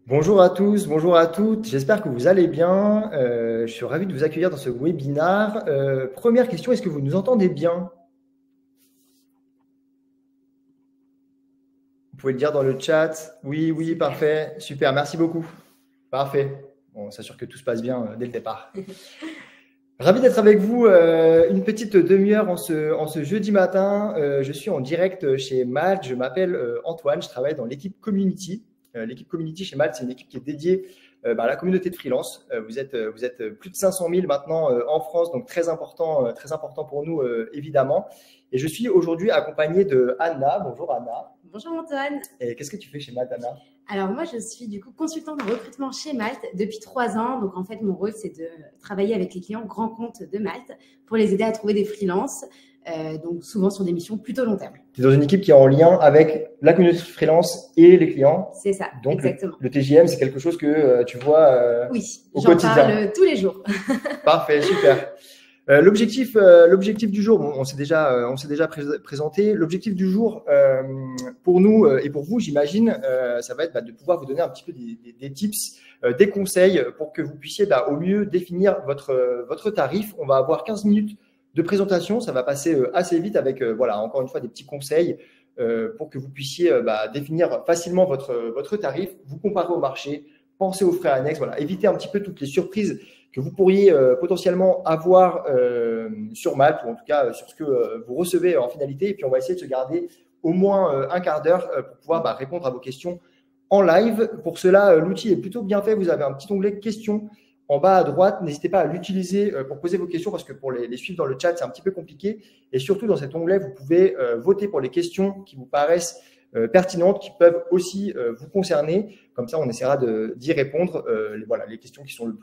Bonjour à tous, bonjour à toutes, j'espère que vous allez bien. Je suis ravi de vous accueillir dans ce webinaire. Première question, est-ce que vous nous entendez bien? Vous pouvez le dire dans le chat. Oui, oui, parfait, super, merci beaucoup. Parfait. On s'assure que tout se passe bien dès le départ. Ravi d'être avec vous une petite demi-heure en ce jeudi matin. Je suis en direct chez Malte, je m'appelle Antoine, je travaille dans l'équipe Community. L'équipe Community chez Malte, c'est une équipe qui est dédiée à la communauté de freelance. Vous êtes plus de 500 000 maintenant en France, donc très important pour nous évidemment. Et je suis aujourd'hui accompagné de Anna. Bonjour Anna. Bonjour Antoine. Et qu'est-ce que tu fais chez Malte, Anna? Alors moi, je suis du coup consultante en recrutement chez Malte depuis 3 ans. Donc en fait, mon rôle, c'est de travailler avec les clients grands comptes de Malte pour les aider à trouver des freelances, donc souvent sur des missions plutôt long terme. Tu es dans une équipe qui est en lien avec la communauté de freelance et les clients. C'est ça, donc exactement. Le TJM, c'est quelque chose que tu vois oui, au quotidien. J'en parle tous les jours. Parfait, super. L'objectif du jour, bon, on s'est déjà présenté. L'objectif du jour pour nous et pour vous, j'imagine, ça va être de pouvoir vous donner un petit peu des tips, des conseils pour que vous puissiez au mieux définir votre tarif. On va avoir 15 minutes de présentation, ça va passer assez vite avec encore une fois des petits conseils pour que vous puissiez définir facilement votre tarif, vous comparer au marché, penser aux frais annexes, éviter un petit peu toutes les surprises que vous pourriez potentiellement avoir sur Malte, ou en tout cas sur ce que vous recevez en finalité. Et puis, on va essayer de se garder au moins un quart d'heure pour pouvoir répondre à vos questions en live. Pour cela, l'outil est plutôt bien fait. Vous avez un petit onglet questions en bas à droite. N'hésitez pas à l'utiliser pour poser vos questions parce que pour les suivre dans le chat, c'est un petit peu compliqué. Et surtout, dans cet onglet, vous pouvez voter pour les questions qui vous paraissent pertinentes, qui peuvent aussi vous concerner. Comme ça, on essaiera d'y répondre. Les questions qui sont le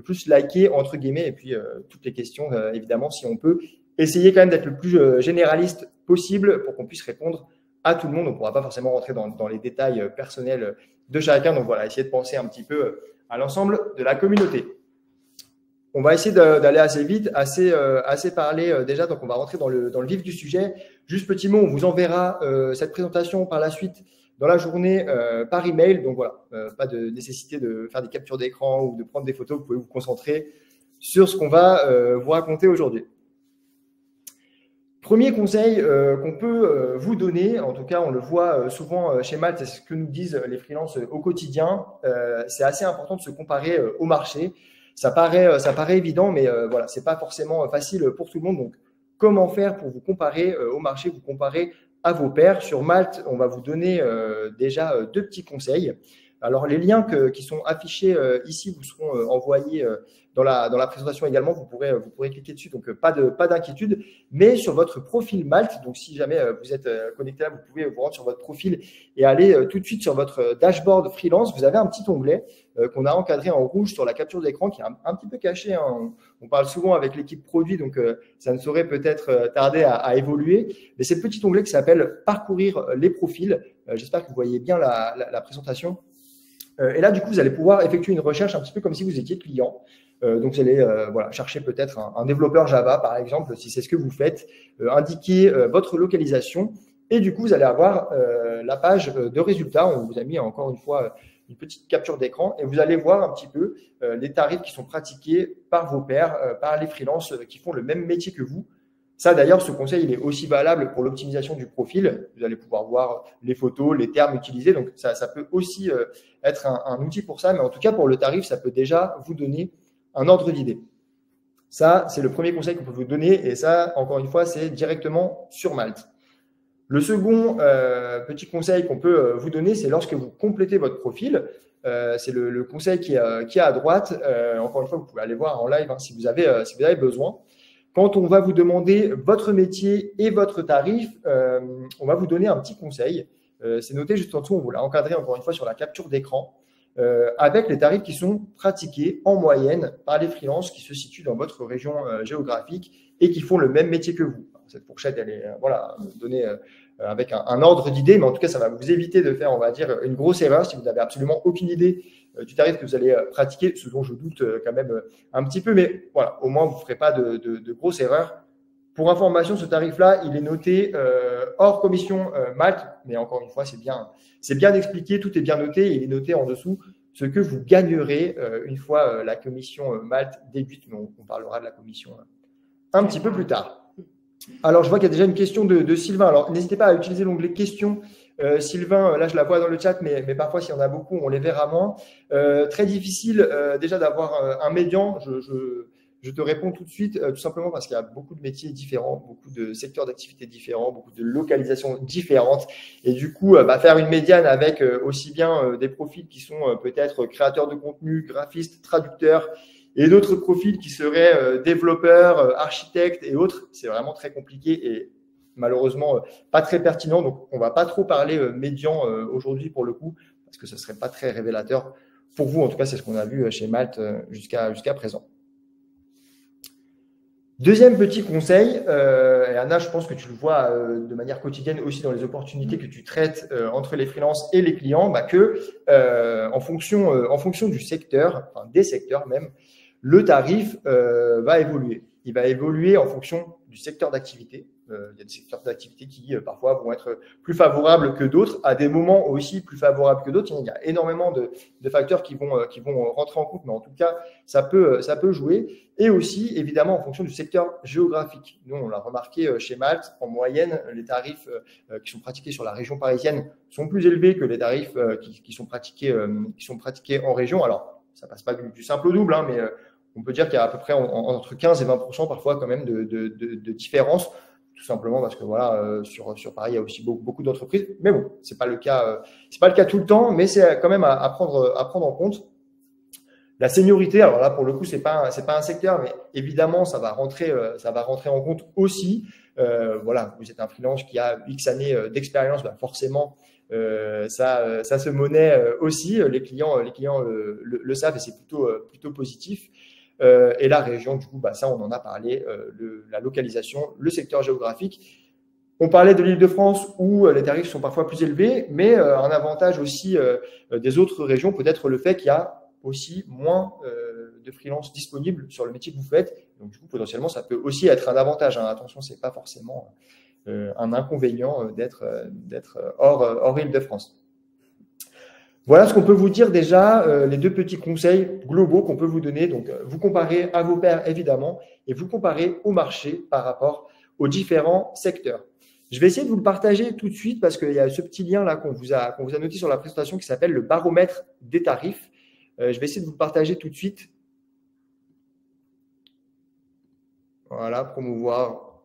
plus likées, entre guillemets, et puis toutes les questions, évidemment, si on peut essayer quand même d'être le plus généraliste possible pour qu'on puisse répondre à tout le monde. On ne pourra pas forcément rentrer dans les détails personnels de chacun. Donc voilà, essayer de penser un petit peu à l'ensemble de la communauté. On va essayer d'aller assez vite, assez parlé déjà, donc on va rentrer dans le vif du sujet. Juste petit mot, on vous enverra cette présentation par la suite dans la journée par email. Donc voilà, pas de nécessité de faire des captures d'écran ou de prendre des photos. Vous pouvez vous concentrer sur ce qu'on va vous raconter aujourd'hui. Premier conseil qu'on peut vous donner, en tout cas on le voit souvent chez Malte, c'est ce que nous disent les freelances au quotidien, c'est assez important de se comparer au marché. Ça paraît évident, mais voilà, c'est pas forcément facile pour tout le monde. Donc, comment faire pour vous comparer au marché, vous comparer à vos pairs? Sur Malte, on va vous donner déjà 2 petits conseils. Alors, les liens qui sont affichés ici vous seront envoyés dans la présentation également. Vous pourrez cliquer dessus, donc pas d'inquiétude. Mais sur votre profil Malte, donc si jamais vous êtes connecté là, vous pouvez vous rendre sur votre profil et aller tout de suite sur votre dashboard freelance. Vous avez un petit onglet qu'on a encadré en rouge sur la capture d'écran qui est un petit peu caché. Hein. On parle souvent avec l'équipe produit, donc ça ne saurait peut-être tarder à évoluer. Mais c'est le petit onglet qui s'appelle « Parcourir les profils ». J'espère que vous voyez bien la présentation. Et là, du coup, vous allez pouvoir effectuer une recherche un petit peu comme si vous étiez client. Donc, vous allez chercher peut-être un développeur Java, par exemple, si c'est ce que vous faites, indiquer votre localisation. Et du coup, vous allez avoir la page de résultats. On vous a mis encore une fois une petite capture d'écran et vous allez voir un petit peu les tarifs qui sont pratiqués par vos pairs, par les freelances qui font le même métier que vous. Ça, d'ailleurs, ce conseil, il est aussi valable pour l'optimisation du profil. Vous allez pouvoir voir les photos, les termes utilisés. Donc, ça peut aussi être un outil pour ça. Mais en tout cas, pour le tarif, ça peut déjà vous donner un ordre d'idée. Ça, c'est le premier conseil qu'on peut vous donner. Et ça, encore une fois, c'est directement sur Malte. Le second petit conseil qu'on peut vous donner, c'est lorsque vous complétez votre profil. C'est le conseil qui est à droite. Encore une fois, vous pouvez aller voir en live si vous avez besoin. Quand on va vous demander votre métier et votre tarif, on va vous donner un petit conseil. C'est noté juste en dessous, on vous l'a encadré encore une fois sur la capture d'écran, avec les tarifs qui sont pratiqués en moyenne par les freelances qui se situent dans votre région géographique et qui font le même métier que vous. Cette fourchette, elle est donnée avec un ordre d'idée, mais en tout cas, ça va vous éviter de faire, on va dire, une grosse erreur si vous n'avez absolument aucune idée du tarif que vous allez pratiquer, ce dont je doute quand même un petit peu, mais voilà, au moins, vous ne ferez pas de grosses erreurs Pour information, ce tarif-là, il est noté hors commission Malte, mais encore une fois, c'est bien expliqué, tout est bien noté, et il est noté en dessous ce que vous gagnerez une fois la commission Malte débute, mais on parlera de la commission un petit peu plus tard. Alors, je vois qu'il y a déjà une question de Sylvain. Alors, n'hésitez pas à utiliser l'onglet questions. Sylvain, là, je la vois dans le chat, mais parfois, s'il y en a beaucoup, on les verra moins. Très difficile déjà d'avoir un médian. Je te réponds tout de suite, tout simplement parce qu'il y a beaucoup de métiers différents, beaucoup de secteurs d'activité différents, beaucoup de localisations différentes. Et du coup, faire une médiane avec aussi bien des profils qui sont peut-être créateurs de contenu, graphistes, traducteurs, et d'autres profils qui seraient développeurs, architectes et autres, c'est vraiment très compliqué et malheureusement pas très pertinent. Donc, on ne va pas trop parler médian aujourd'hui pour le coup, parce que ce ne serait pas très révélateur pour vous. En tout cas, c'est ce qu'on a vu chez Malte jusqu'à présent. Deuxième petit conseil, et Anna, je pense que tu le vois de manière quotidienne aussi dans les opportunités que tu traites entre les freelances et les clients, en fonction du secteur, enfin des secteurs même, le tarif va évoluer. Il va évoluer en fonction du secteur d'activité. Il y a des secteurs d'activité qui parfois vont être plus favorables que d'autres, à des moments aussi plus favorables que d'autres. Il y a énormément de facteurs qui vont rentrer en compte, mais en tout cas, ça peut jouer. Et aussi, évidemment, en fonction du secteur géographique. Nous, on l'a remarqué chez Malte, en moyenne, les tarifs qui sont pratiqués sur la région parisienne sont plus élevés que les tarifs qui sont pratiqués en région. Alors, ça passe pas du simple au double, hein, mais on peut dire qu'il y a à peu près entre 15 et 20% parfois quand même de différence, tout simplement parce que voilà, sur Paris, il y a aussi beaucoup d'entreprises. Mais bon, c'est pas le cas tout le temps, mais c'est quand même à prendre en compte. La seniorité, alors là, pour le coup, c'est pas un secteur, mais évidemment, ça va rentrer en compte aussi. Voilà, vous êtes un freelance qui a X années d'expérience, forcément, ça se monnaie aussi. Les clients le savent et c'est plutôt positif. Et la région, du coup, ça, on en a parlé, la localisation, le secteur géographique. On parlait de l'Île-de-France où les tarifs sont parfois plus élevés, mais un avantage aussi des autres régions, peut-être le fait qu'il y a aussi moins de freelance disponibles sur le métier que vous faites. Donc, du coup, potentiellement, ça peut aussi être un avantage. Hein. Attention, ce n'est pas forcément un inconvénient d'être hors Île-de-France. Voilà ce qu'on peut vous dire déjà, les deux petits conseils globaux qu'on peut vous donner. Donc, vous comparez à vos pairs, évidemment, et vous comparez au marché par rapport aux différents secteurs. Je vais essayer de vous le partager tout de suite parce qu'il y a ce petit lien là qu'on vous a noté sur la présentation qui s'appelle le baromètre des tarifs. Je vais essayer de vous le partager tout de suite. Voilà, promouvoir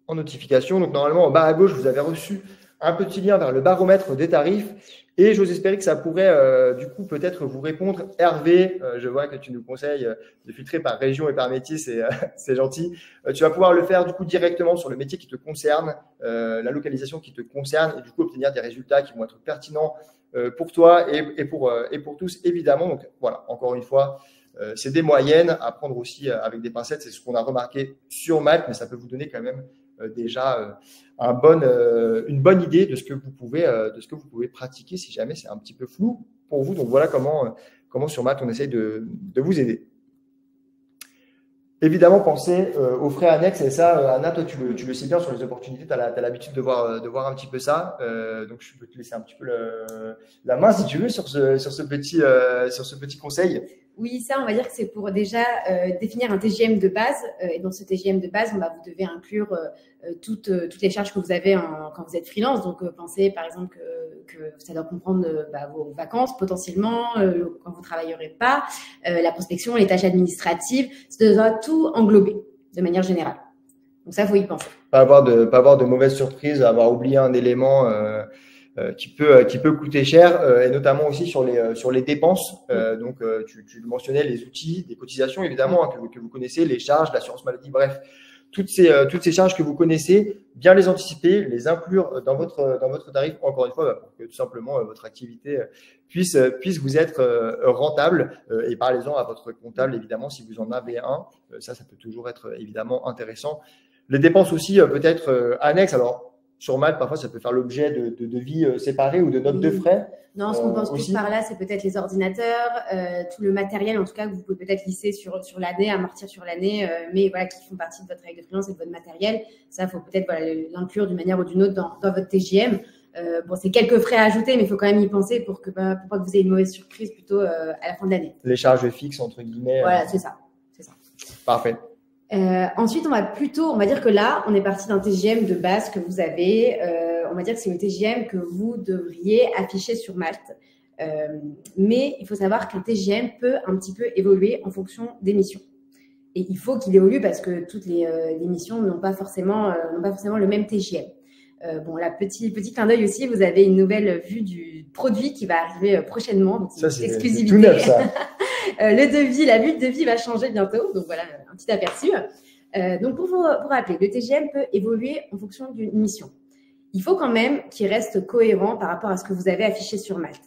en notification. Donc, normalement, en bas à gauche, vous avez reçu un petit lien vers le baromètre des tarifs. Et j'ose espérer que ça pourrait, du coup, peut-être vous répondre. Hervé, je vois que tu nous conseilles de filtrer par région et par métier, c'est gentil. Tu vas pouvoir le faire, du coup, directement sur le métier qui te concerne, la localisation qui te concerne, et du coup, obtenir des résultats qui vont être pertinents pour toi et pour tous, évidemment. Donc, voilà, encore une fois, c'est des moyennes à prendre aussi avec des pincettes. C'est ce qu'on a remarqué sur Malte, mais ça peut vous donner quand même déjà une bonne idée de ce que vous pouvez pratiquer si jamais c'est un petit peu flou pour vous. Donc, voilà comment sur Malte, on essaye de vous aider. Évidemment, pensez aux frais annexes. Et ça, Anna, toi, tu le sais bien sur les opportunités. Tu as l'habitude de voir un petit peu ça. Donc, je peux te laisser un petit peu la main, si tu veux, sur ce petit conseil. Oui, ça, on va dire que c'est pour déjà définir un TGM de base. Et dans ce TGM de base, vous devez inclure toutes les charges que vous avez quand vous êtes freelance. Donc, pensez par exemple que ça doit comprendre vos vacances potentiellement, quand vous ne travaillerez pas, la prospection, les tâches administratives. Ça doit tout englober de manière générale. Donc, ça, il faut y penser. Pas avoir de mauvaises surprises, avoir oublié un élément qui peut coûter cher, et notamment aussi sur les dépenses. Donc, tu le mentionnais, les outils, des cotisations évidemment que vous connaissez, les charges, l'assurance maladie, bref, toutes ces charges que vous connaissez, bien les anticiper, les inclure dans votre tarif, encore une fois, pour que tout simplement votre activité puisse vous être rentable, et parlez-en à votre comptable évidemment si vous en avez un. Ça peut toujours être évidemment intéressant. Les dépenses aussi peut-être annexes. Alors, sur Malte, parfois, ça peut faire l'objet de devis séparés ou de notes de frais. Non, ce qu'on pense aussi. plus par là, c'est peut-être les ordinateurs, tout le matériel, en tout cas, que vous pouvez peut-être lisser sur l'année, amortir sur l'année, mais voilà, qui font partie de votre règle de freelance et de votre matériel. Ça, il faut peut-être l'inclure d'une manière ou d'une autre dans votre TJM. Bon, c'est quelques frais à ajouter, mais il faut quand même y penser pour pas que vous ayez une mauvaise surprise plutôt à la fin de l'année. Les charges fixes, entre guillemets. Voilà, c'est ça. Parfait. Ensuite, on va dire que là, on est parti d'un TJM de base que vous avez. On va dire que c'est le TJM que vous devriez afficher sur Malte. Mais il faut savoir qu'un TJM peut un petit peu évoluer en fonction des missions. Et il faut qu'il évolue parce que toutes les missions n'ont pas forcément le même TJM. Bon, là, petit clin d'œil aussi, vous avez une nouvelle vue du produit qui va arriver prochainement. Donc, ça, c'est exclusivité. tout neuf, ça. La vue de devis va changer bientôt. Donc, voilà, un petit aperçu. Donc, pour rappeler, le TJM peut évoluer en fonction d'une mission. Il faut quand même qu'il reste cohérent par rapport à ce que vous avez affiché sur Malte.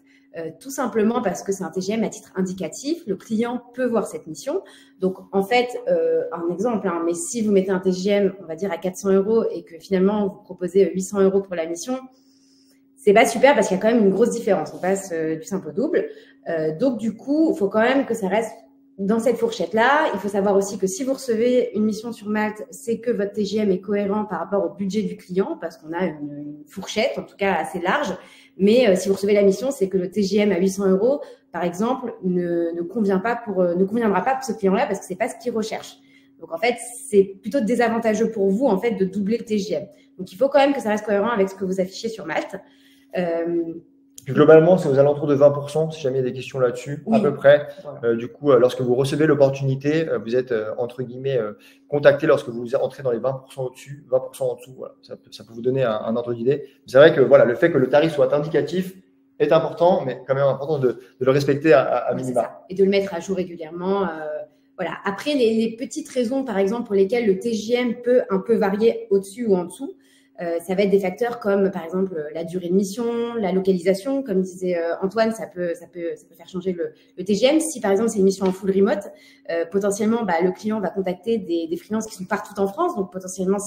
Tout simplement parce que c'est un TJM à titre indicatif. Le client peut voir cette mission. Donc, en fait, un exemple, mais si vous mettez un TJM, on va dire à 400 € et que finalement, vous proposez 800 € pour la mission, c'est pas super parce qu'il y a quand même une grosse différence. On passe du simple au double. Donc, du coup, il faut quand même que ça reste dans cette fourchette-là. Il faut savoir aussi que si vous recevez une mission sur Malte, c'est que votre TJM est cohérent par rapport au budget du client parce qu'on a une fourchette, en tout cas assez large. Mais si vous recevez la mission, c'est que le TJM à 800 €, par exemple, ne conviendra pas pour ce client-là parce que c'est pas ce qu'il recherche. Donc, en fait, c'est plutôt désavantageux pour vous, en fait, de doubler le TJM. Donc, il faut quand même que ça reste cohérent avec ce que vous affichez sur Malte. Globalement, c'est aux alentours de 20%, si jamais il y a des questions là-dessus, oui. À peu près. Voilà. Du coup, lorsque vous recevez l'opportunité, vous êtes, entre guillemets, contacté lorsque vous entrez dans les 20% au-dessus, 20% en dessous. Voilà. Ça peut vous donner un ordre d'idée. C'est vrai que voilà, le fait que le tarif soit indicatif est important, mais quand même important de le respecter à minima. Et de le mettre à jour régulièrement. Voilà. Après, les petites raisons, par exemple, pour lesquelles le TJM peut un peu varier au-dessus ou en dessous, ça va être des facteurs comme, par exemple, la durée de mission, la localisation. Comme disait Antoine, ça peut faire changer le TJM. Si, par exemple, c'est une mission en full remote, potentiellement, le client va contacter des freelances qui sont partout en France. Donc, potentiellement,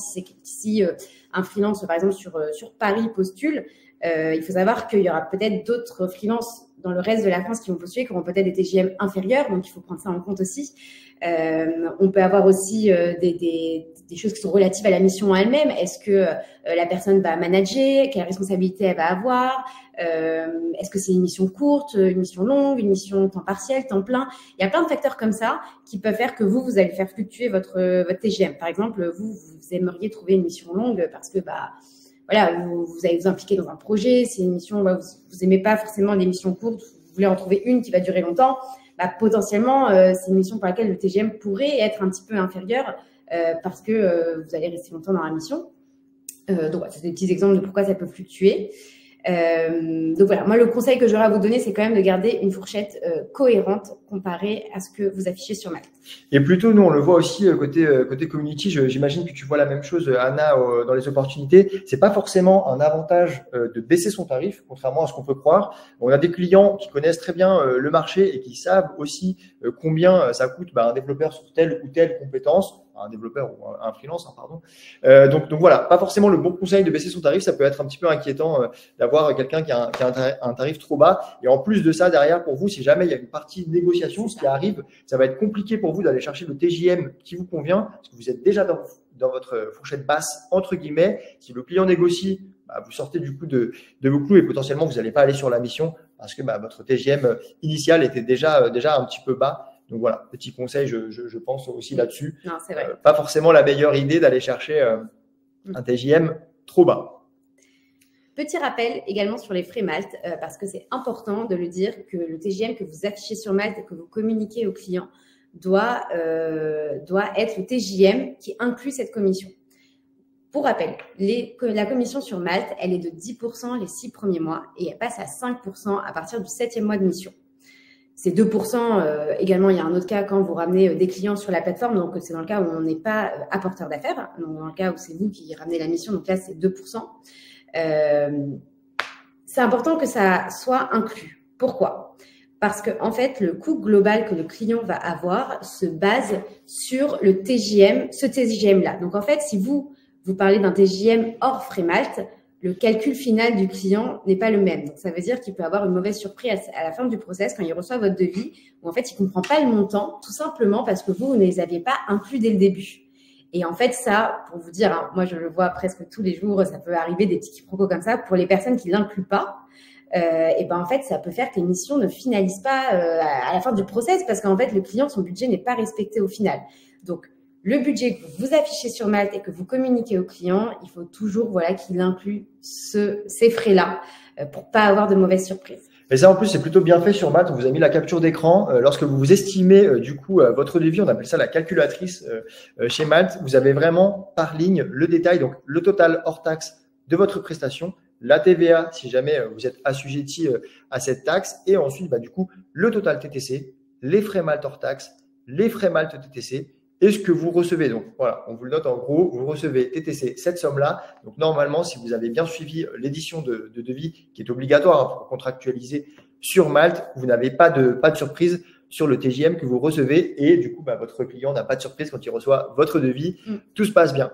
si un freelance, par exemple, sur Paris postule, il faut savoir qu'il y aura peut-être d'autres freelances dans le reste de la France qui vont postuler, qui auront peut-être des TJM inférieurs. Donc, il faut prendre ça en compte aussi. On peut avoir aussi des choses qui sont relatives à la mission elle-même. Est-ce que la personne va manager? Quelle responsabilité elle va avoir? Est-ce que c'est une mission courte, une mission longue, une mission temps partiel, temps plein? Il y a plein de facteurs comme ça qui peuvent faire que vous allez faire fluctuer votre TJM. Par exemple, vous aimeriez trouver une mission longue parce que voilà, vous allez vous impliquer dans un projet. C'est une mission, vous n'aimez pas forcément les missions courtes, vous voulez en trouver une qui va durer longtemps. Potentiellement, c'est une mission pour laquelle le TJM pourrait être un petit peu inférieur parce que vous allez rester longtemps dans la mission. Donc, voilà, c'est des petits exemples de pourquoi ça peut fluctuer. Donc voilà, moi le conseil que j'aurais à vous donner, c'est quand même de garder une fourchette cohérente comparée à ce que vous affichez sur Malte. Et plutôt, nous on le voit aussi côté community. J'imagine que tu vois la même chose, Anna, dans les opportunités. C'est pas forcément un avantage de baisser son tarif, contrairement à ce qu'on peut croire. On a des clients qui connaissent très bien le marché et qui savent aussi combien ça coûte un développeur sur telle ou telle compétence. Un développeur ou un freelance, pardon. Donc voilà, pas forcément le bon conseil de baisser son tarif. Ça peut être un petit peu inquiétant d'avoir quelqu'un qui a un tarif trop bas. Et en plus de ça, derrière, pour vous, si jamais il y a une partie de négociation, ce qui arrive, ça va être compliqué pour vous d'aller chercher le TJM qui vous convient parce que vous êtes déjà dans votre fourchette basse, entre guillemets. Si le client négocie, vous sortez du coup de vos clous et potentiellement, vous n'allez pas aller sur la mission parce que votre TJM initial était déjà un petit peu bas. Donc voilà, petit conseil, je pense aussi là-dessus. Non, c'est vrai. Pas forcément la meilleure idée d'aller chercher un TJM trop bas. Petit rappel également sur les frais Malte, parce que c'est important de le dire que le TJM que vous affichez sur Malte et que vous communiquez aux clients doit être le TJM qui inclut cette commission. Pour rappel, la commission sur Malte, elle est de 10% les 6 premiers mois et elle passe à 5% à partir du 7e mois de mission. C'est 2%. Également, il y a un autre cas quand vous ramenez des clients sur la plateforme. Donc, c'est dans le cas où on n'est pas apporteur d'affaires. Donc, dans le cas où c'est vous qui ramenez la mission. Donc là, c'est 2%. C'est important que ça soit inclus. Pourquoi? Parce que, en fait, le coût global que le client va avoir se base sur le TJM, ce TJM-là. Donc, en fait, si vous parlez d'un TJM hors frais Malte, le calcul final du client n'est pas le même. Donc, ça veut dire qu'il peut avoir une mauvaise surprise à la fin du process quand il reçoit votre devis, où en fait, il comprend pas le montant, tout simplement parce que vous ne les aviez pas inclus dès le début. Et en fait, ça, pour vous dire, hein, moi, je le vois presque tous les jours, ça peut arriver des petits quiproquos comme ça. Pour les personnes qui l'incluent pas, et ben en fait, ça peut faire que l'émission ne finalise pas à la fin du process parce qu'en fait, le client, son budget n'est pas respecté au final. Donc, le budget que vous affichez sur Malte et que vous communiquez au client, il faut toujours qu'il inclue ces frais-là pour pas avoir de mauvaises surprises. Et ça, en plus, c'est plutôt bien fait sur Malte. On vous a mis la capture d'écran. Lorsque vous estimez, votre devis, on appelle ça la calculatrice chez Malte. Vous avez vraiment par ligne le détail, donc le total hors taxe de votre prestation, la TVA, si jamais vous êtes assujetti à cette taxe, et ensuite, le total TTC, les frais Malte hors taxe, les frais Malte TTC, et ce que vous recevez. Donc, voilà, on vous le note en gros, vous recevez TTC, cette somme-là. Donc, normalement, si vous avez bien suivi l'édition de devis qui est obligatoire pour contractualiser sur Malte, vous n'avez pas de surprise sur le TJM que vous recevez et du coup, votre client n'a pas de surprise quand il reçoit votre devis. Tout se passe bien.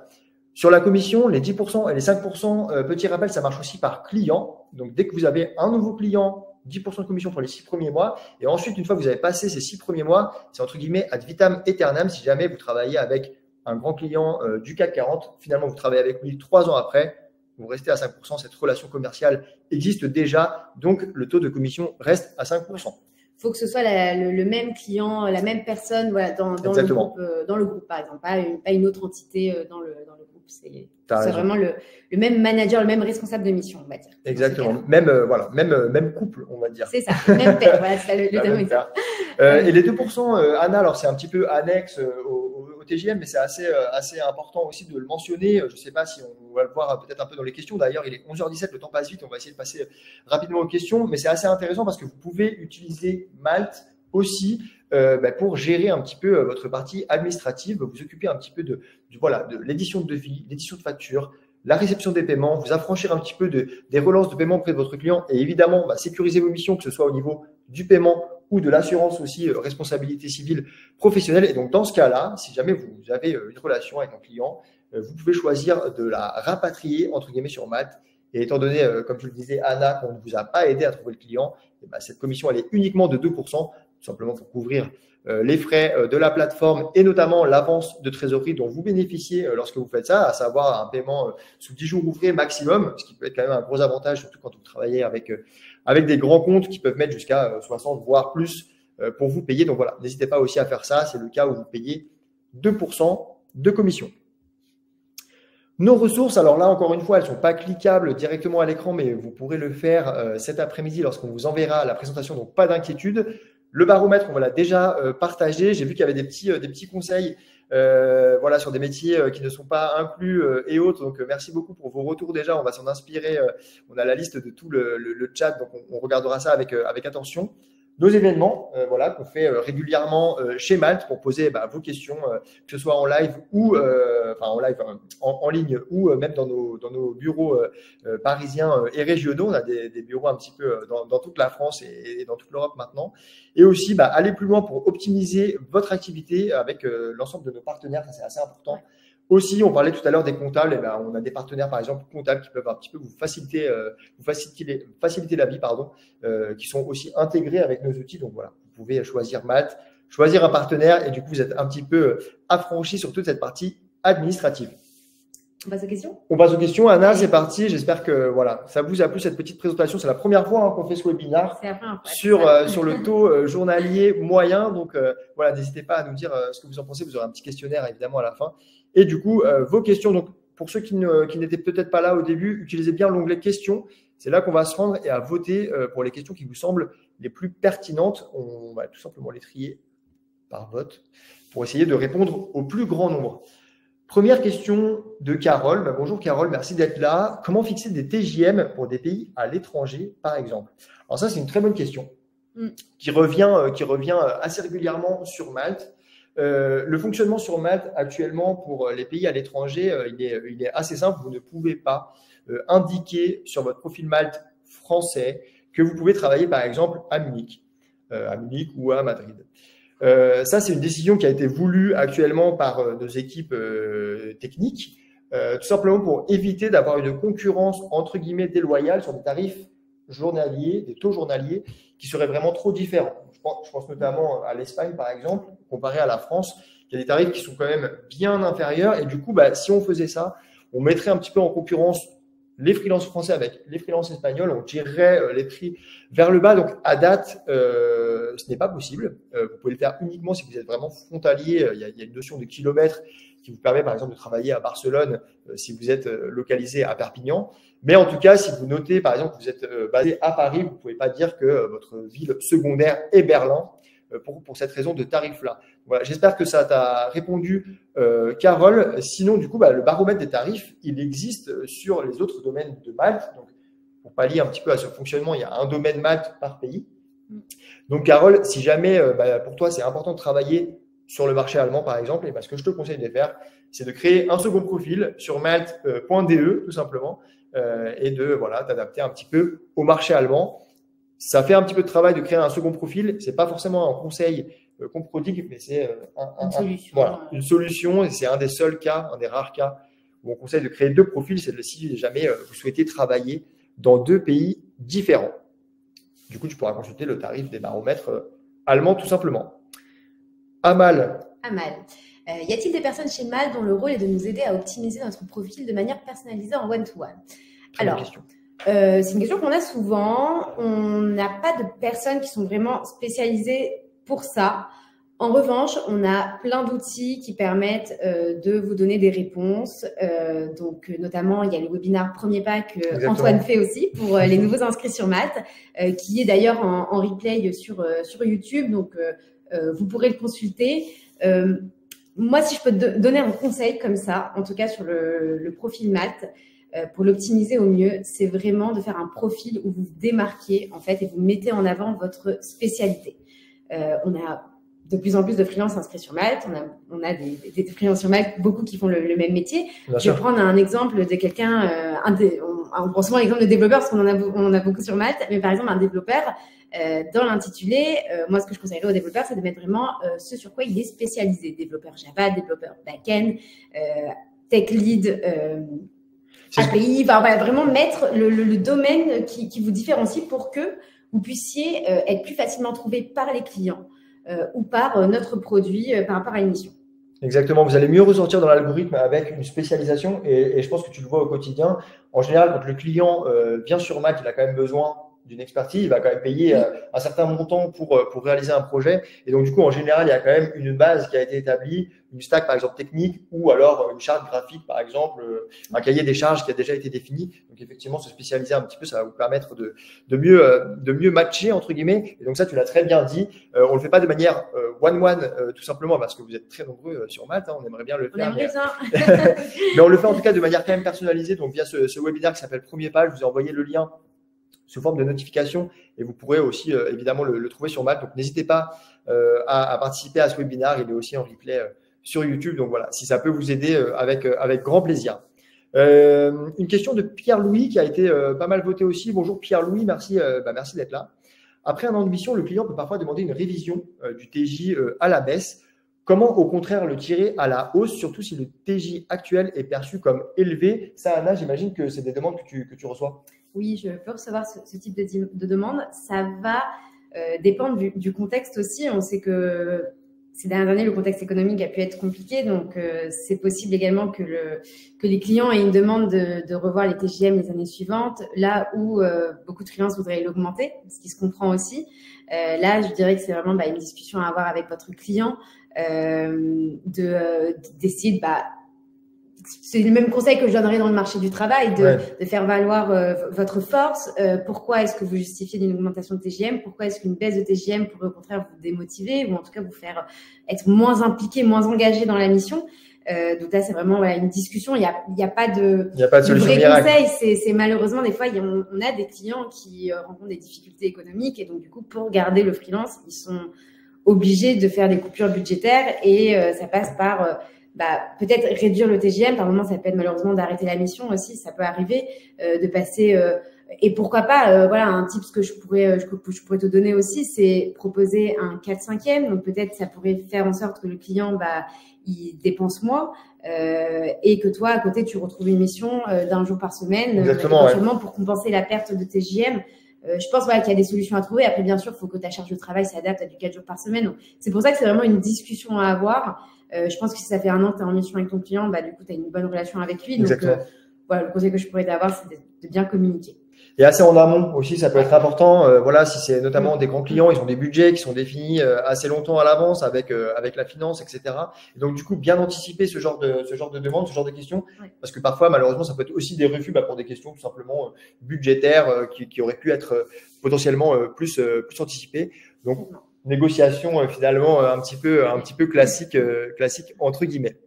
Sur la commission, les 10% et les 5%, petit rappel, ça marche aussi par client. Donc, dès que vous avez un nouveau client, 10% de commission pour les 6 premiers mois. Et ensuite, une fois que vous avez passé ces 6 premiers mois, c'est entre guillemets ad vitam aeternam. Si jamais vous travaillez avec un grand client du CAC 40, finalement, vous travaillez avec lui 3 ans après, vous restez à 5%. Cette relation commerciale existe déjà. Donc, le taux de commission reste à 5%. Il faut que ce soit le même client, la même personne dans le groupe, par exemple, pas une autre entité dans le groupe. C'est vraiment le même manager, le même responsable de mission, on va dire. Exactement. Même couple, on va dire. C'est ça, même père. Voilà, c'est ça le terme exact. Et les 2%, Anna, alors c'est un petit peu annexe au TJM, mais c'est assez important aussi de le mentionner. Je ne sais pas si on va le voir peut-être un peu dans les questions. D'ailleurs, il est 11h17, le temps passe vite. On va essayer de passer rapidement aux questions, mais c'est assez intéressant parce que vous pouvez utiliser Malte aussi pour gérer un petit peu votre partie administrative, vous occuper un petit peu de l'édition de devis, l'édition de facture, la réception des paiements, vous affranchir un petit peu des relances de paiement auprès de votre client et évidemment sécuriser vos missions, que ce soit au niveau du paiement ou de l'assurance aussi, responsabilité civile professionnelle. Et donc, dans ce cas-là, si jamais vous avez une relation avec un client, vous pouvez choisir de la rapatrier, entre guillemets, sur Malte. Et étant donné, comme je le disais, Anna, qu'on ne vous a pas aidé à trouver le client, cette commission, elle est uniquement de 2%, tout simplement pour couvrir les frais de la plateforme et notamment l'avance de trésorerie dont vous bénéficiez lorsque vous faites ça, à savoir un paiement sous 10 jours ouvrés maximum, ce qui peut être quand même un gros avantage, surtout quand vous travaillez avec des grands comptes qui peuvent mettre jusqu'à 60 voire plus pour vous payer. Donc voilà, n'hésitez pas aussi à faire ça, c'est le cas où vous payez 2% de commission. Nos ressources, alors là, encore une fois, elles ne sont pas cliquables directement à l'écran, mais vous pourrez le faire cet après-midi lorsqu'on vous enverra la présentation, donc pas d'inquiétude. Le baromètre, on l'a déjà partagé. J'ai vu qu'il y avait des petits conseils sur des métiers qui ne sont pas inclus et autres. Donc, merci beaucoup pour vos retours déjà. On va s'en inspirer. On a la liste de tout le chat, donc on regardera ça avec attention. Nos événements qu'on fait régulièrement chez Malte pour poser vos questions, que ce soit en live ou en ligne ou même dans nos bureaux parisiens et régionaux. On a des bureaux un petit peu dans toute la France et dans toute l'Europe maintenant. Et aussi aller plus loin pour optimiser votre activité avec l'ensemble de nos partenaires. Ça, c'est assez important. Aussi, on parlait tout à l'heure des comptables. Et on a des partenaires, par exemple, comptables qui peuvent un petit peu vous faciliter la vie, qui sont aussi intégrés avec nos outils. Donc voilà, vous pouvez choisir Malte, choisir un partenaire et du coup, vous êtes un petit peu affranchi sur toute cette partie administrative. On passe aux questions. On passe aux questions. Anna, c'est parti. J'espère que ça vous a plu cette petite présentation. C'est la première fois qu'on fait ce webinaire sur le taux journalier moyen. Donc n'hésitez pas à nous dire ce que vous en pensez. Vous aurez un petit questionnaire évidemment à la fin. Et du coup, vos questions. Donc pour ceux qui n'étaient peut-être pas là au début, utilisez bien l'onglet questions. C'est là qu'on va se rendre et à voter pour les questions qui vous semblent les plus pertinentes. On va tout simplement les trier par vote pour essayer de répondre au plus grand nombre. Première question de Carole. Bonjour Carole, merci d'être là. Comment fixer des TJM pour des pays à l'étranger, par exemple? Alors ça, c'est une très bonne question qui revient assez régulièrement sur Malte. Le fonctionnement sur Malte actuellement pour les pays à l'étranger, il est assez simple. Vous ne pouvez pas indiquer sur votre profil Malte français que vous pouvez travailler, par exemple, à Munich ou à Madrid. Ça, c'est une décision qui a été voulue actuellement par nos équipes techniques tout simplement pour éviter d'avoir une concurrence entre guillemets déloyale sur des tarifs journaliers, des taux journaliers qui seraient vraiment trop différents. Je pense notamment à l'Espagne, par exemple, comparé à la France, il y a des tarifs qui sont quand même bien inférieurs. Et du coup, si on faisait ça, on mettrait un petit peu en concurrence les freelances français avec les freelances espagnols, on tirerait les prix vers le bas. Donc, à date, ce n'est pas possible. Vous pouvez le faire uniquement si vous êtes vraiment frontalier. Il y a une notion de kilomètres qui vous permet, par exemple, de travailler à Barcelone si vous êtes localisé à Perpignan. Mais en tout cas, si vous notez, par exemple, que vous êtes basé à Paris, vous ne pouvez pas dire que votre ville secondaire est Berlin pour cette raison de tarif-là. Voilà, j'espère que ça t'a répondu, Carole. Sinon, du coup, le baromètre des tarifs, il existe sur les autres domaines de Malte. Donc, pour pallier un petit peu à ce fonctionnement, il y a un domaine Malte par pays. Donc, Carole, si jamais pour toi, c'est important de travailler sur le marché allemand, par exemple, et ce que je te conseille de faire, c'est de créer un second profil sur malte.de, tout simplement, et de t'adapter un petit peu au marché allemand. Ça fait un petit peu de travail de créer un second profil. C'est pas forcément un conseil qu'on prodigue, mais c'est une solution. Et c'est un des seuls cas, un des rares cas où on conseille de créer deux profils. C'est si jamais vous souhaitez travailler dans deux pays différents. Du coup, tu pourras consulter le tarif des baromètres allemands, tout simplement. Amal. Y a-t-il des personnes chez Malte dont le rôle est de nous aider à optimiser notre profil de manière personnalisée en one-to-one? Alors, c'est une question qu'on a souvent. On n'a pas de personnes qui sont vraiment spécialisées pour ça. En revanche, on a plein d'outils qui permettent de vous donner des réponses. Donc, notamment, il y a le webinaire Premier Pas que Antoine fait aussi pour les nouveaux inscrits sur Malte, qui est d'ailleurs en replay sur YouTube. Donc, vous pourrez le consulter. Moi, si je peux te donner un conseil comme ça, en tout cas sur le profil Malte, pour l'optimiser au mieux, c'est vraiment de faire un profil où vous vous démarquez en fait et vous mettez en avant votre spécialité. On a de plus en plus de freelances inscrits sur Malte. On a des freelances sur Malte, beaucoup qui font le même métier. Je vais prendre un exemple de quelqu'un, on prend souvent l'exemple de développeur parce qu'on en a beaucoup sur Malte, mais par exemple un développeur, dans l'intitulé, moi ce que je conseillerais aux développeurs, c'est de mettre vraiment ce sur quoi il est spécialisé. Développeur Java, développeur back-end, tech lead, API, vraiment mettre le domaine qui vous différencie pour que vous puissiez être plus facilement trouvé par les clients ou par notre produit par rapport à une mission. Exactement, vous allez mieux ressortir dans l'algorithme avec une spécialisation et je pense que tu le vois au quotidien. En général, quand le client vient sur Malte, il a quand même besoin d'une expertise, il va quand même payer un certain montant pour réaliser un projet. Et donc, du coup, en général, il y a quand même une base qui a été établie, une stack, par exemple, technique, ou alors une charte graphique, par exemple, un cahier des charges qui a déjà été défini. Donc, effectivement, se spécialiser un petit peu, ça va vous permettre de mieux matcher, entre guillemets. Et donc, ça, tu l'as très bien dit. On le fait pas de manière one-one, tout simplement, parce que vous êtes très nombreux sur Malte. On aimerait bien le faire. Mais on le fait en tout cas de manière quand même personnalisée. Donc, via ce webinaire qui s'appelle Premier Pas, je vous ai envoyé le lien sous forme de notification et vous pourrez aussi évidemment le trouver sur Malte. Donc, n'hésitez pas à participer à ce webinaire. Il est aussi en replay sur YouTube. Donc, voilà, si ça peut vous aider avec grand plaisir. Une question de Pierre-Louis qui a été pas mal votée aussi. Bonjour Pierre-Louis, merci d'être là. Après un an de mission, le client peut parfois demander une révision du TJ à la baisse. Comment, au contraire, le tirer à la hausse, surtout si le TJ actuel est perçu comme élevé? Ça, Anna, j'imagine que c'est des demandes que tu reçois. Oui, je peux recevoir ce type de demande. Ça va dépendre du contexte aussi. On sait que ces dernières années, le contexte économique a pu être compliqué. Donc, c'est possible également que les clients aient une demande de revoir les TJM les années suivantes, là où beaucoup de freelances voudraient l'augmenter, ce qui se comprend aussi. Là, je dirais que c'est vraiment une discussion à avoir avec votre client, d'essayer de… c'est le même conseil que je donnerais dans le marché du travail, de faire valoir votre force. Pourquoi est-ce que vous justifiez d'une augmentation de TJM? Pourquoi est-ce qu'une baisse de TJM pourrait au contraire vous démotiver ou en tout cas vous faire être moins impliqué, moins engagé dans la mission? Donc là, c'est vraiment une discussion. Il y a pas de solution vrai conseil. C'est malheureusement des fois, on a des clients qui rencontrent des difficultés économiques et donc du coup, pour garder le freelance, ils sont obligés de faire des coupures budgétaires et ça passe par peut-être réduire le TJM. Par moment, ça peut être malheureusement d'arrêter la mission aussi. Ça peut arriver de passer Et pourquoi pas, voilà, un tip que je pourrais te donner aussi, c'est proposer un 4/5e. Donc peut-être ça pourrait faire en sorte que le client, il dépense moins et que toi, à côté, tu retrouves une mission d'un jour par semaine, éventuellement pour compenser la perte de tes JM. Je pense qu'il y a des solutions à trouver. Après, bien sûr, il faut que ta charge de travail s'adapte à du 4 jours par semaine. Donc, c'est pour ça que c'est vraiment une discussion à avoir. Je pense que si ça fait 1 an que tu es en mission avec ton client, du coup, tu as une bonne relation avec lui. Donc, voilà, le conseil que je pourrais t'avoir, c'est de bien communiquer. Et assez en amont aussi, ça peut être important. Voilà, si c'est notamment des grands clients, ils ont des budgets qui sont définis assez longtemps à l'avance avec la finance, etc. Et donc du coup, bien anticiper ce genre de demande, ce genre de questions, parce que parfois, malheureusement, ça peut être aussi des refus pour des questions tout simplement budgétaires qui auraient pu être potentiellement plus anticipées. Donc négociation finalement un petit peu classique entre guillemets.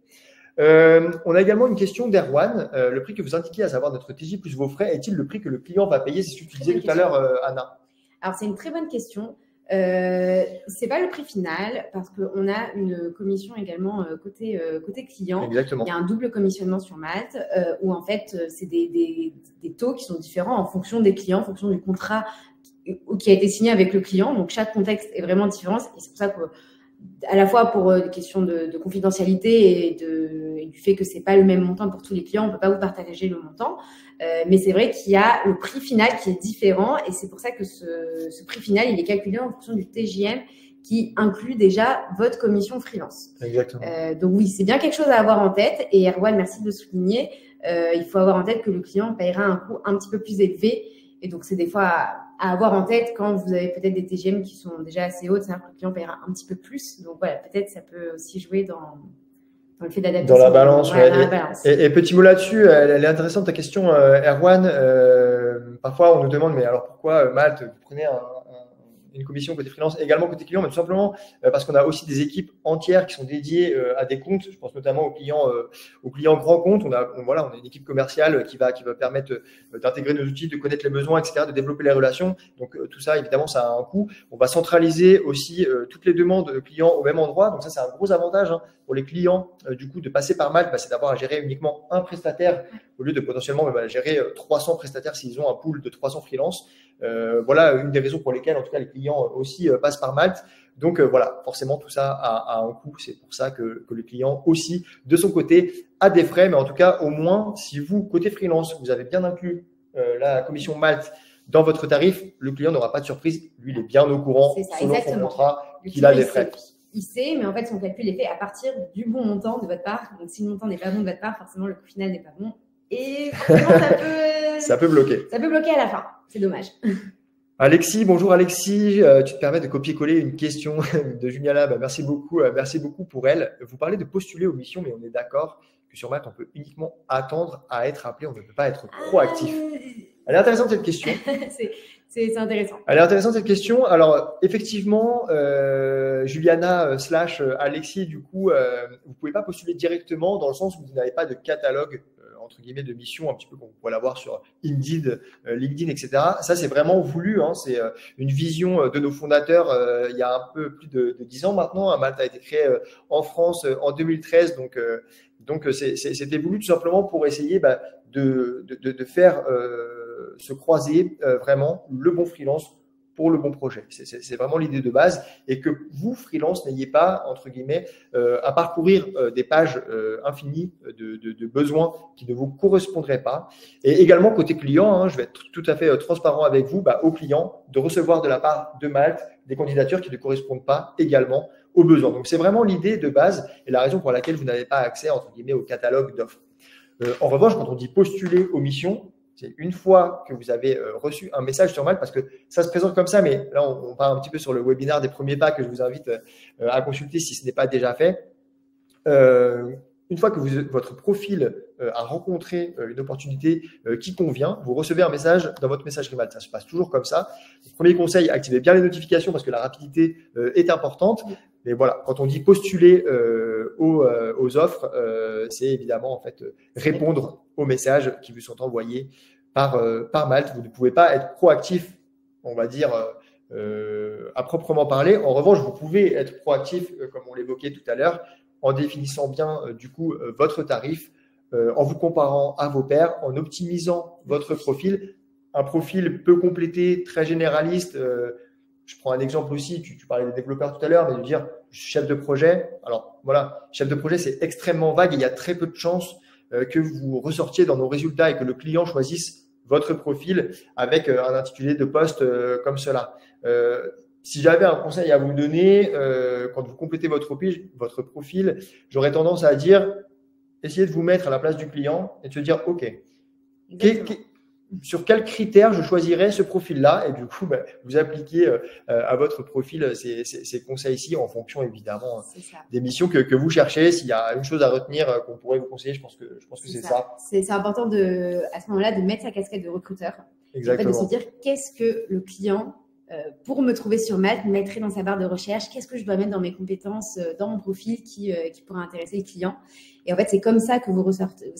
On a également une question d'Erwan. Le prix que vous indiquez, à savoir notre TJ plus vos frais, est-il le prix que le client va payer? C'est ce que tu disais tout à l'heure, Anna. Alors, c'est une très bonne question. C'est pas le prix final parce qu'on a une commission également côté client. Exactement. Il y a un double commissionnement sur Malte où en fait, c'est des taux qui sont différents en fonction des clients, en fonction du contrat qui a été signé avec le client. Donc, chaque contexte est vraiment différent. Et c'est pour ça que à la fois pour des questions de confidentialité et du fait que c'est pas le même montant pour tous les clients, on peut pas vous partager le montant, mais c'est vrai qu'il y a le prix final qui est différent et c'est pour ça que ce prix final, il est calculé en fonction du TJM qui inclut déjà votre commission freelance. Exactement. Donc oui, c'est bien quelque chose à avoir en tête et Erwan, merci de le souligner. Il faut avoir en tête que le client paiera un coût un petit peu plus élevé et donc c'est des fois à avoir en tête quand vous avez peut-être des TGM qui sont déjà assez hauts, c'est-à-dire que le client paiera un petit peu plus. Donc voilà, peut-être ça peut aussi jouer dans le fait d'adapter. Dans la balance, ouais. Dans la balance. Et petit mot là-dessus, elle est intéressante ta question, Erwan. Parfois, on nous demande, mais alors pourquoi Malte, vous prenez une commission côté freelance, également côté client, mais tout simplement parce qu'on a aussi des équipes entières qui sont dédiées à des comptes. Je pense notamment aux clients grands comptes. On a une équipe commerciale qui va permettre d'intégrer nos outils, de connaître les besoins, etc., de développer les relations. Donc tout ça, évidemment, ça a un coût. On va centraliser aussi toutes les demandes clients au même endroit. Donc ça, c'est un gros avantage pour les clients du coup de passer par Malte, c'est d'avoir à gérer uniquement un prestataire au lieu de potentiellement gérer 300 prestataires s'ils ont un pool de 300 freelances. Voilà une des raisons pour lesquelles en tout cas les clients aussi passent par Malte. Donc voilà, forcément tout ça a un coût. C'est pour ça que le client aussi de son côté a des frais, mais en tout cas au moins si vous côté freelance vous avez bien inclus la commission Malte dans votre tarif, le client n'aura pas de surprise. Lui, il est bien au courant selon son contrat qu'il a des frais. Il sait, mais en fait, son calcul est fait à partir du bon montant de votre part. Donc, si le montant n'est pas bon de votre part, forcément, le coût final n'est pas bon. Et forcément, ça peut bloquer. Ça peut bloquer à la fin. C'est dommage. Alexis, bonjour Alexis. Tu te permets de copier-coller une question de Juliana. Merci beaucoup pour elle. Vous parlez de postuler aux missions, mais on est d'accord que sur Malte, on peut uniquement attendre à être appelé. On ne peut pas être proactif. Elle est intéressante cette question. C'est intéressant. Elle est intéressante cette question. Alors effectivement, Juliana / Alexis, du coup, vous pouvez pas postuler directement dans le sens où vous n'avez pas de catalogue entre guillemets de missions, un petit peu comme on pourrait l'avoir sur Indeed, LinkedIn, etc. Ça, c'est vraiment voulu. C'est une vision de nos fondateurs il y a un peu plus de 10 ans maintenant. Malte a été créé en France en 2013, donc c'était voulu tout simplement pour essayer de faire se croiser vraiment le bon freelance pour le bon projet. C'est vraiment l'idée de base et que vous, freelance, n'ayez pas, entre guillemets, à parcourir des pages infinies de besoins qui ne vous correspondraient pas. Et également, côté client, je vais être tout à fait transparent avec vous, au client, de recevoir de la part de Malte des candidatures qui ne correspondent pas également aux besoins. Donc, c'est vraiment l'idée de base et la raison pour laquelle vous n'avez pas accès, entre guillemets, au catalogue d'offres. En revanche, quand on dit postuler aux missions, c'est une fois que vous avez reçu un message sur Malte, parce que ça se présente comme ça, mais là, on part un petit peu sur le webinaire des premiers pas que je vous invite à consulter si ce n'est pas déjà fait. Une fois que votre profil a rencontré une opportunité qui convient, vous recevez un message dans votre messagerie Malte. Ça se passe toujours comme ça. Premier conseil, activez bien les notifications parce que la rapidité est importante. Mais voilà, quand on dit postuler aux offres, c'est évidemment en fait répondre aux messages qui vous sont envoyés par Malte. Vous ne pouvez pas être proactif, on va dire, à proprement parler. En revanche, vous pouvez être proactif, comme on l'évoquait tout à l'heure, en définissant bien du coup votre tarif, en vous comparant à vos pairs, en optimisant votre profil un profil peu complété, très généraliste. Je prends un exemple aussi, tu parlais des développeurs tout à l'heure, mais de dire chef de projet. Alors voilà, chef de projet, c'est extrêmement vague et il y a très peu de chances que vous ressortiez dans nos résultats et que le client choisisse votre profil avec un intitulé de poste comme cela. Si j'avais un conseil à vous donner, quand vous complétez votre profil, j'aurais tendance à dire, essayez de vous mettre à la place du client et de se dire, OK, sur quels critères je choisirais ce profil-là, et du coup, vous appliquez à votre profil ces conseils-ci en fonction évidemment des missions que vous cherchez. S'il y a une chose à retenir qu'on pourrait vous conseiller, je pense que c'est ça. C'est important à ce moment-là de mettre sa casquette de recruteur. Exactement. En fait, de se dire qu'est-ce que le client, pour me trouver sur Malte, mettrait dans sa barre de recherche, qu'est-ce que je dois mettre dans mes compétences, dans mon profil qui pourrait intéresser le client. Et en fait, c'est comme ça que vous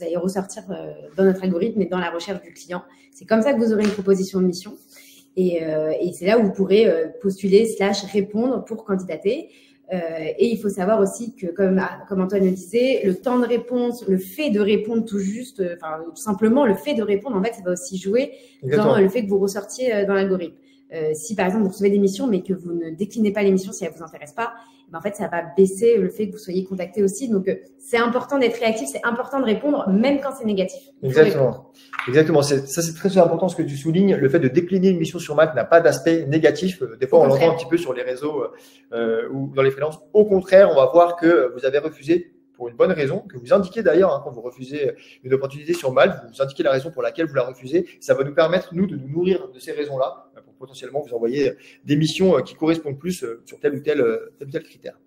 allez ressortir dans notre algorithme et dans la recherche du client. C'est comme ça que vous aurez une proposition de mission. Et c'est là où vous pourrez postuler / répondre pour candidater. Et il faut savoir aussi que, comme Antoine le disait, le temps de réponse, le fait de répondre tout juste, tout simplement le fait de répondre, en fait, ça va aussi jouer dans le fait que vous ressortiez dans l'algorithme. Si par exemple vous recevez des missions mais que vous ne déclinez pas les missions si elles vous intéressent pas, en fait ça va baisser le fait que vous soyez contacté aussi. Donc c'est important d'être réactif, c'est important de répondre même quand c'est négatif. Exactement. Ça c'est très important ce que tu soulignes. Le fait de décliner une mission sur Malte n'a pas d'aspect négatif. Des fois on l'entend un petit peu sur les réseaux ou dans les freelances. Au contraire, on va voir que vous avez refusé pour une bonne raison, que vous indiquez d'ailleurs quand vous refusez une opportunité sur Malte, vous indiquez la raison pour laquelle vous la refusez. Ça va nous permettre, nous, de nous nourrir de ces raisons-là pour potentiellement vous envoyer des missions qui correspondent plus sur tel ou tel critère.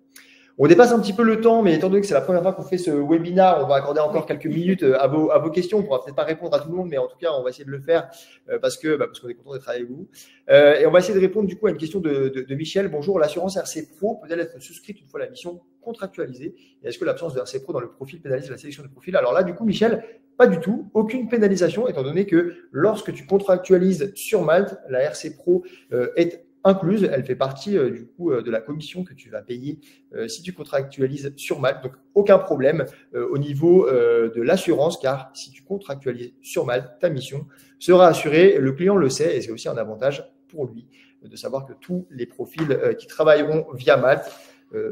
On dépasse un petit peu le temps, mais étant donné que c'est la première fois qu'on fait ce webinaire, on va accorder encore quelques minutes à vos questions. On ne pourra peut-être pas répondre à tout le monde, mais en tout cas, on va essayer de le faire parce qu'on est content d'être avec vous. Et on va essayer de répondre du coup à une question de Michel. Bonjour, l'assurance RC Pro peut-elle être souscrite une fois la mission contractualisée? Et est-ce que l'absence de RC Pro dans le profil pénalise la sélection de profil? Alors là, du coup, Michel, pas du tout. Aucune pénalisation, étant donné que lorsque tu contractualises sur Malte, la RC Pro est incluse, elle fait partie du coup de la commission que tu vas payer si tu contractualises sur Malte. Donc aucun problème au niveau de l'assurance, car si tu contractualises sur Malte, ta mission sera assurée. Le client le sait et c'est aussi un avantage pour lui de savoir que tous les profils qui travailleront via Malte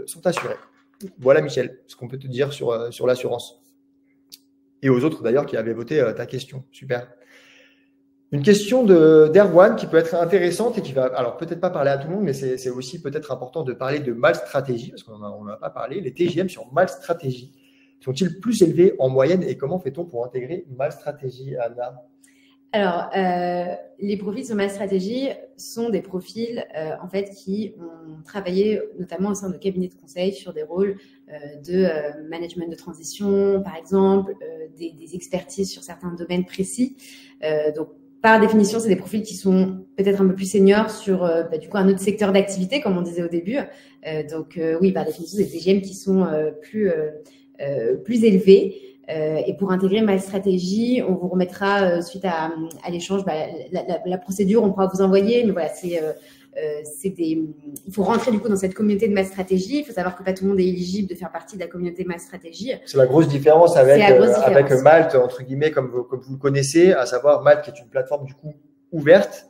sont assurés. Voilà Michel, ce qu'on peut te dire sur l'assurance. Et aux autres d'ailleurs qui avaient voté ta question. Super. Une question d'Erwan qui peut être intéressante et qui va, alors peut-être pas parler à tout le monde, mais c'est aussi peut-être important de parler de Malte Stratégie, parce qu'on n'en a pas parlé. Les TJM sur Malte Stratégie sont-ils plus élevés en moyenne et comment fait-on pour intégrer Malte Stratégie, Anna? Alors, les profils sur Malte Stratégie sont des profils en fait qui ont travaillé notamment au sein de cabinets de conseil sur des rôles de management de transition, par exemple, des expertises sur certains domaines précis. Donc, par définition, c'est des profils qui sont peut-être un peu plus seniors sur du coup un autre secteur d'activité, comme on disait au début. Donc oui, par définition, c'est des TGM qui sont plus élevés. Et pour intégrer Malte Stratégie, on vous remettra suite à l'échange la procédure, on pourra vous envoyer. Mais voilà, il faut rentrer du coup dans cette communauté de Malte Stratégie. Il faut savoir que pas tout le monde est éligible de faire partie de la communauté Malte Stratégie. C'est la grosse différence avec Malte, entre guillemets, comme vous le connaissez, à savoir Malte qui est une plateforme du coup ouverte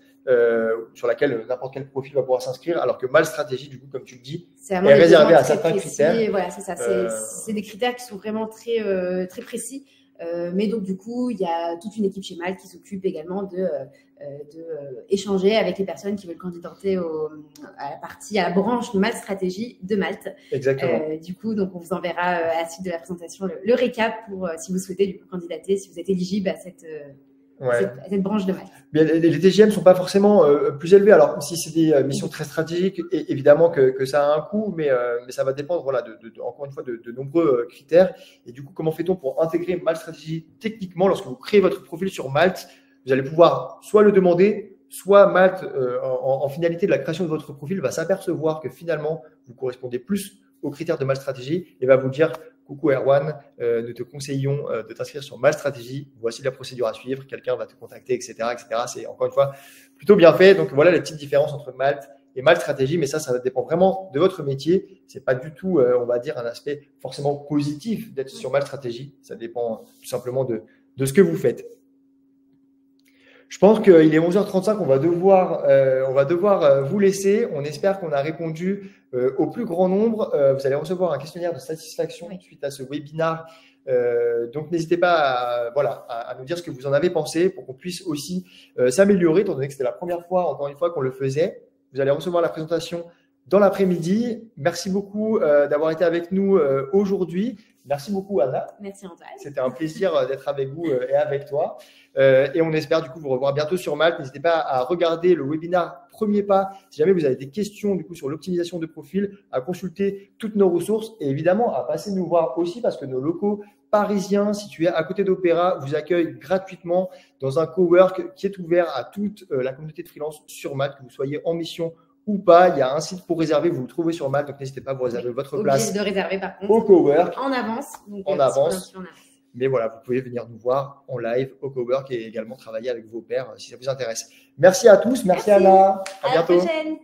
sur laquelle n'importe quel profil va pouvoir s'inscrire, alors que Malte Stratégie, du coup, comme tu le dis, est réservé à certains critères. Voilà, c'est ça. C'est des critères qui sont vraiment très, très précis. Mais donc, du coup, il y a toute une équipe chez Malte qui s'occupe également de échanger avec les personnes qui veulent candidater à la branche Malte Stratégie de Malte. Exactement. Du coup, donc on vous enverra à la suite de la présentation le récap pour si vous souhaitez du coup candidater, si vous êtes éligible à cette branche de Malte. Bien, les TGM ne sont pas forcément plus élevés. Alors, si c'est des missions très stratégiques, évidemment que ça a un coût, mais ça va dépendre, voilà, encore une fois, de nombreux critères. Et du coup, comment fait-on pour intégrer Malte Stratégie techniquement lorsque vous créez votre profil sur Malte? Vous allez pouvoir soit le demander, soit Malte, en finalité de la création de votre profil, va s'apercevoir que finalement, vous correspondez plus aux critères de Malte Stratégie et va vous dire « Coucou Erwan, nous te conseillons de t'inscrire sur Malte Stratégie. Voici la procédure à suivre. Quelqu'un va te contacter, etc. etc. » C'est encore une fois plutôt bien fait. Donc, voilà les petites différences entre Malte et Malte Stratégie. Mais ça dépend vraiment de votre métier. Ce n'est pas du tout, on va dire, un aspect forcément positif d'être sur Malte Stratégie. Ça dépend tout simplement de ce que vous faites. Je pense qu'il est 11h35, on va devoir vous laisser. On espère qu'on a répondu au plus grand nombre. Vous allez recevoir un questionnaire de satisfaction suite à ce webinaire. Donc, n'hésitez pas à nous dire ce que vous en avez pensé pour qu'on puisse aussi s'améliorer, étant donné que c'était la première fois, encore une fois, qu'on le faisait. Vous allez recevoir la présentation dans l'après-midi. Merci beaucoup d'avoir été avec nous aujourd'hui. Merci beaucoup, Anna. Merci, Antoine. C'était un plaisir d'être avec vous et avec toi. Et on espère du coup vous revoir bientôt sur Malte. N'hésitez pas à regarder le webinaire Premier Pas. Si jamais vous avez des questions du coup sur l'optimisation de profil, à consulter toutes nos ressources et évidemment à passer nous voir aussi parce que nos locaux parisiens situés à côté d'Opéra vous accueillent gratuitement dans un cowork qui est ouvert à toute la communauté de freelance sur Malte, que vous soyez en mission ou pas. Il y a un site pour réserver, vous le trouvez sur Malte, donc n'hésitez pas à vous réserver votre place. Obligé de réserver par contre. Au cowork. En avance. Donc, en avance. Mais voilà, vous pouvez venir nous voir en live au cowork et également travailler avec vos pairs si ça vous intéresse. Merci à tous, merci Anna. À bientôt. À la prochaine.